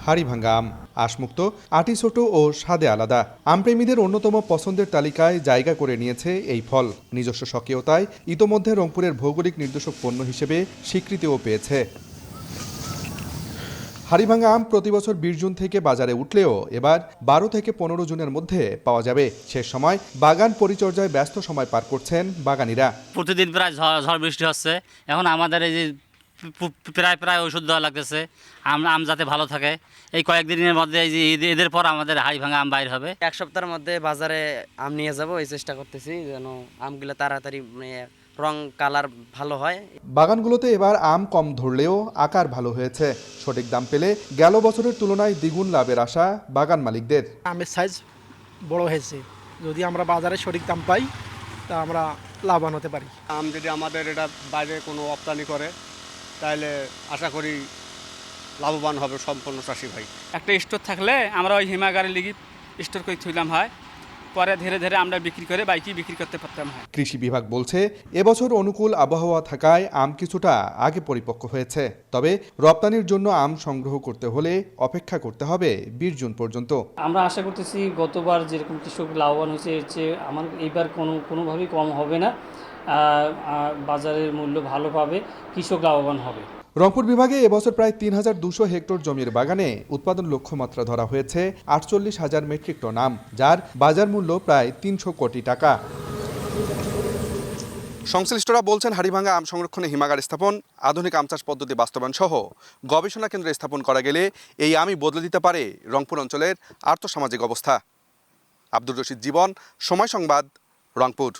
হাড়িভাঙ্গা আম আঁশমুক্ত, আটি ছোট ও স্বাদে আলাদা। আমপ্রেমীদের অন্যতম পছন্দের তালিকায় জায়গা করে নিয়েছে এই ফল। নিজস্ব স্বকীয়তায় ইতোমধ্যে রংপুরের ভৌগোলিক নির্দেশক পণ্য হিসেবে স্বীকৃতিও পেয়েছে। হাড়িভাঙ্গা আম প্রতি বছর 20 জুন থেকে বাজারে উঠলেও এবার 12 থেকে 15 জুনের মধ্যে পাওয়া যাবে। শেষ সময় বাগান পরিচর্যায় ব্যস্ত সময় পার করছেন বাগানীরা। প্রতিদিন প্রায় ঝড় বৃষ্টি হচ্ছে। এখন আমাদের এই যে প্রায় ওষুধ দেওয়া লাগতেছে আম যাতে ভালো থাকে। এই কয়েকদিনের মধ্যে এই যে ঈদের পর আমাদের হাড়িভাঙ্গা আম বাইর হবে। এক সপ্তাহের মধ্যে বাজারে আম নিয়ে যাব, এই চেষ্টা করতেছি যেন আমগুলো তাড়াতাড়ি রং কালার ভালো হয়। বাগানগুলোতে এবার আম কম ধরলেও আকার ভালো হয়েছে। সঠিক দাম পেলে গেল বছরের তুলনায় দ্বিগুণ লাভের আশা বাগান মালিকদের। আমের সাইজ বড় হয়েছে, যদি আমরা বাজারে সঠিক দাম পাই তা আমরা লাভবান হতে পারি। আম যদি আমাদের এটা বাইরে কোনো রপ্তানি করে তাহলে আশা করি লাভবান হবে সম্পূর্ণ চাষি ভাই। একটা স্টোর থাকলে আমরা ওই হিমাগারের লিগে স্টোর করে থইলাম হয়, পরে ধীরে ধীরে আমরা বিক্রি করে বাইকই বিক্রি করতে পারতাম হয়। কৃষি বিভাগ বলছে এবছর অনুকূল আবহাওয়া থাকায় আম কিছুটা আগে পরিপক্ক হয়েছে। তবে রপ্তানির জন্য আম সংগ্রহ করতে হলে অপেক্ষা করতে হবে 20 জুন পর্যন্ত। আমরা আশা করতেছি গতবার যেরকম কৃষক লাভবান হয়েছে এর চেয়ে আমার এইবার কোনোভাবেই কম হবে না। বাজারের মূল্য ভালো পাবে, কৃষক লাভবান হবে। রংপুর বিভাগে এবছর প্রায় 3200 হেক্টর জমির বাগানে উৎপাদন লক্ষ্যমাত্রা ধরা হয়েছে 48,000 মেট্রিক টন আম, যার বাজার মূল্য প্রায় 300 কোটি টাকা। সংশ্লিষ্টরা বলছেন হাড়িভাঙ্গা আম সংরক্ষণে হিমাগার স্থাপন, আধুনিক আম চাষ পদ্ধতি বাস্তবায়ন সহ গবেষণা কেন্দ্র স্থাপন করা গেলে এই আমই বদলে দিতে পারে রংপুর অঞ্চলের আর্থসামাজিক অবস্থা। আব্দুর রশিদ জীবন, সময় সংবাদ, রংপুর।